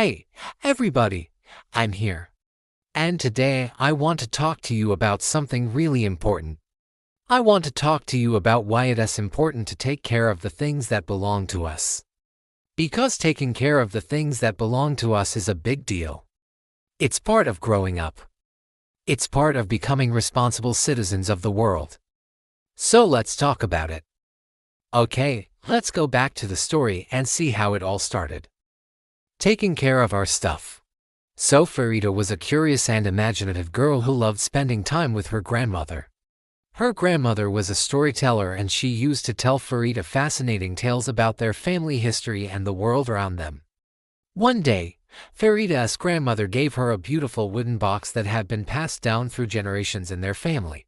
Hey, everybody, I'm here. And today I want to talk to you about something really important. I want to talk to you about why it is important to take care of the things that belong to us. Because taking care of the things that belong to us is a big deal. It's part of growing up. It's part of becoming responsible citizens of the world. So let's talk about it. Okay, let's go back to the story and see how it all started. Taking care of our stuff. So Farida was a curious and imaginative girl who loved spending time with her grandmother. Her grandmother was a storyteller and she used to tell Farida fascinating tales about their family history and the world around them. One day, Farida's grandmother gave her a beautiful wooden box that had been passed down through generations in their family.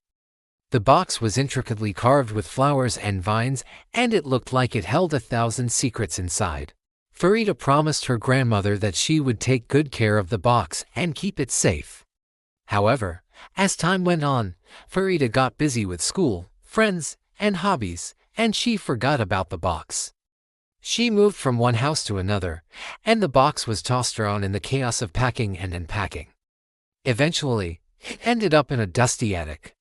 The box was intricately carved with flowers and vines, and it looked like it held 1,000 secrets inside. Farida promised her grandmother that she would take good care of the box and keep it safe. However, as time went on, Farida got busy with school, friends, and hobbies, and she forgot about the box. She moved from one house to another, and the box was tossed around in the chaos of packing and unpacking. Eventually, it ended up in a dusty attic.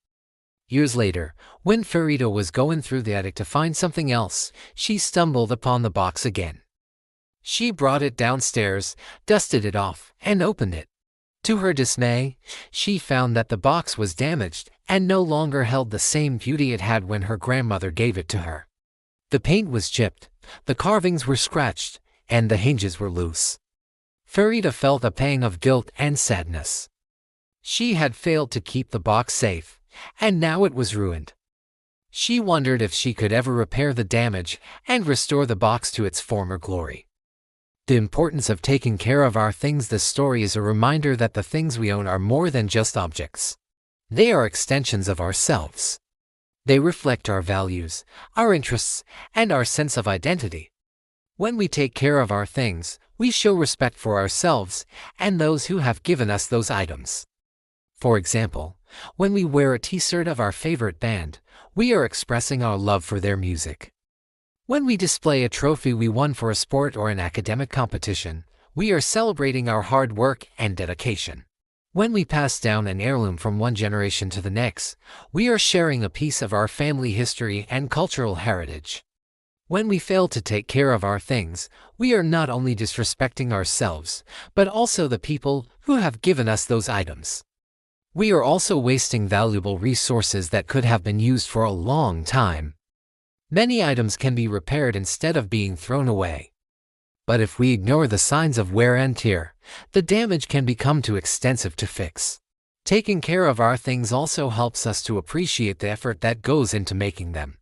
Years later, when Farida was going through the attic to find something else, she stumbled upon the box again. She brought it downstairs, dusted it off, and opened it. To her dismay, she found that the box was damaged and no longer held the same beauty it had when her grandmother gave it to her. The paint was chipped, the carvings were scratched, and the hinges were loose. Farida felt a pang of guilt and sadness. She had failed to keep the box safe, and now it was ruined. She wondered if she could ever repair the damage and restore the box to its former glory. The importance of taking care of our things. This story is a reminder that the things we own are more than just objects. They are extensions of ourselves. They reflect our values, our interests, and our sense of identity. When we take care of our things, we show respect for ourselves and those who have given us those items. For example, when we wear a t-shirt of our favorite band, we are expressing our love for their music. When we display a trophy we won for a sport or an academic competition, we are celebrating our hard work and dedication. When we pass down an heirloom from one generation to the next, we are sharing a piece of our family history and cultural heritage. When we fail to take care of our things, we are not only disrespecting ourselves, but also the people who have given us those items. We are also wasting valuable resources that could have been used for a long time. Many items can be repaired instead of being thrown away. But if we ignore the signs of wear and tear, the damage can become too extensive to fix. Taking care of our things also helps us to appreciate the effort that goes into making them.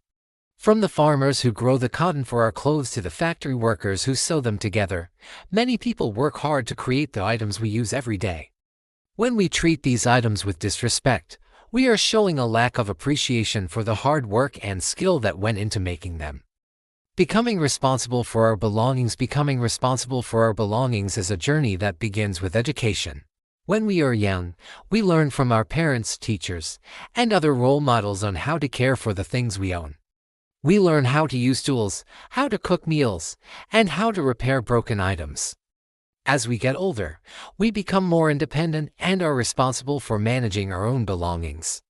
From the farmers who grow the cotton for our clothes to the factory workers who sew them together, many people work hard to create the items we use every day. When we treat these items with disrespect, we are showing a lack of appreciation for the hard work and skill that went into making them. Becoming responsible for our belongings. Becoming responsible for our belongings is a journey that begins with education. When we are young, we learn from our parents, teachers, and other role models on how to care for the things we own. We learn how to use tools, how to cook meals, and how to repair broken items. As we get older, we become more independent and are responsible for managing our own belongings.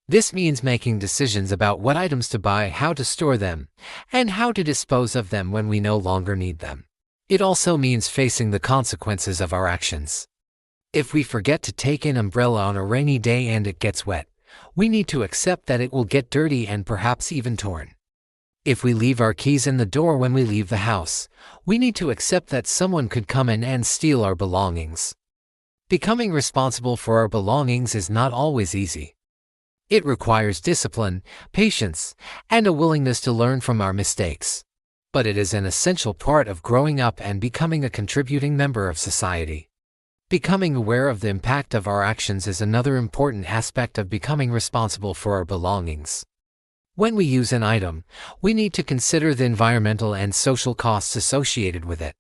This means making decisions about what items to buy, how to store them, and how to dispose of them when we no longer need them. It also means facing the consequences of our actions. If we forget to take an umbrella on a rainy day and it gets wet, we need to accept that it will get dirty and perhaps even torn. If we leave our keys in the door when we leave the house, we need to accept that someone could come in and steal our belongings. Becoming responsible for our belongings is not always easy. It requires discipline, patience, and a willingness to learn from our mistakes. But it is an essential part of growing up and becoming a contributing member of society. Becoming aware of the impact of our actions is another important aspect of becoming responsible for our belongings. When we use an item, we need to consider the environmental and social costs associated with it.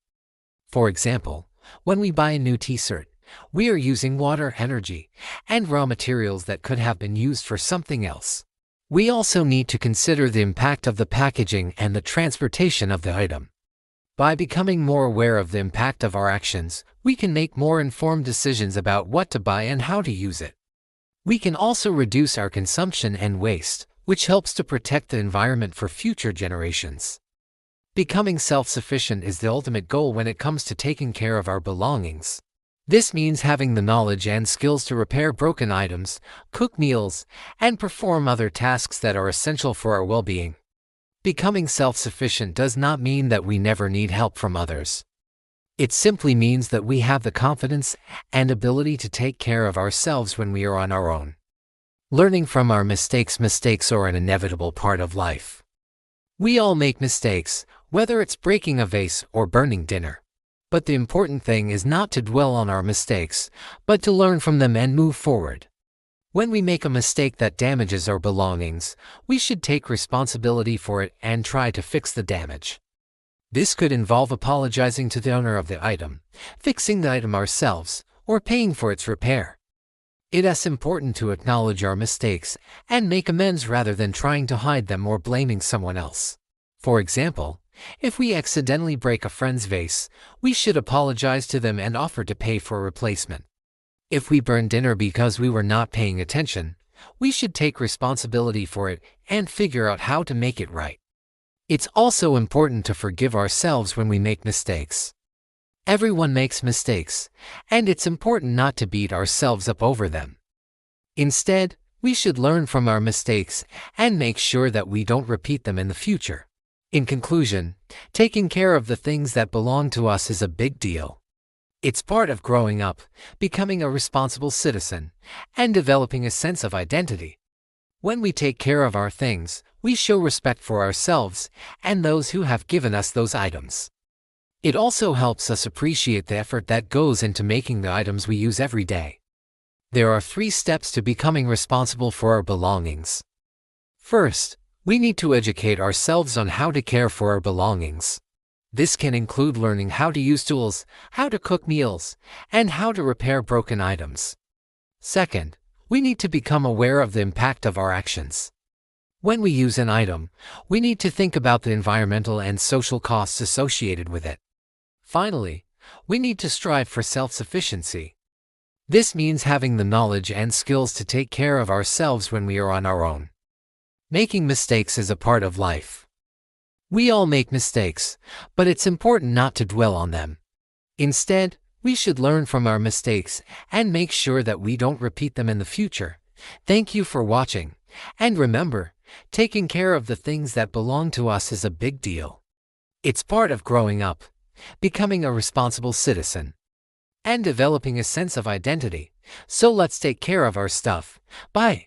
For example, when we buy a new t-shirt, we are using water, energy, and raw materials that could have been used for something else. We also need to consider the impact of the packaging and the transportation of the item. By becoming more aware of the impact of our actions, we can make more informed decisions about what to buy and how to use it. We can also reduce our consumption and waste, which helps to protect the environment for future generations. Becoming self-sufficient is the ultimate goal when it comes to taking care of our belongings. This means having the knowledge and skills to repair broken items, cook meals, and perform other tasks that are essential for our well-being. Becoming self-sufficient does not mean that we never need help from others. It simply means that we have the confidence and ability to take care of ourselves when we are on our own. Learning from our mistakes. Mistakes are an inevitable part of life. We all make mistakes, whether it's breaking a vase or burning dinner. But the important thing is not to dwell on our mistakes, but to learn from them and move forward. When we make a mistake that damages our belongings, we should take responsibility for it and try to fix the damage. This could involve apologizing to the owner of the item, fixing the item ourselves, or paying for its repair. It is important to acknowledge our mistakes and make amends rather than trying to hide them or blaming someone else. For example, if we accidentally break a friend's vase, we should apologize to them and offer to pay for a replacement. If we burn dinner because we were not paying attention, we should take responsibility for it and figure out how to make it right. It's also important to forgive ourselves when we make mistakes. Everyone makes mistakes, and it's important not to beat ourselves up over them. Instead, we should learn from our mistakes and make sure that we don't repeat them in the future. In conclusion, taking care of the things that belong to us is a big deal. It's part of growing up, becoming a responsible citizen, and developing a sense of identity. When we take care of our things, we show respect for ourselves and those who have given us those items. It also helps us appreciate the effort that goes into making the items we use every day. There are 3 steps to becoming responsible for our belongings. First, we need to educate ourselves on how to care for our belongings. This can include learning how to use tools, how to cook meals, and how to repair broken items. Second, we need to become aware of the impact of our actions. When we use an item, we need to think about the environmental and social costs associated with it. Finally, we need to strive for self-sufficiency. This means having the knowledge and skills to take care of ourselves when we are on our own. Making mistakes is a part of life. We all make mistakes, but it's important not to dwell on them. Instead, we should learn from our mistakes and make sure that we don't repeat them in the future. Thank you for watching, and remember, taking care of the things that belong to us is a big deal. It's part of growing up, becoming a responsible citizen, and developing a sense of identity. So let's take care of our stuff. Bye.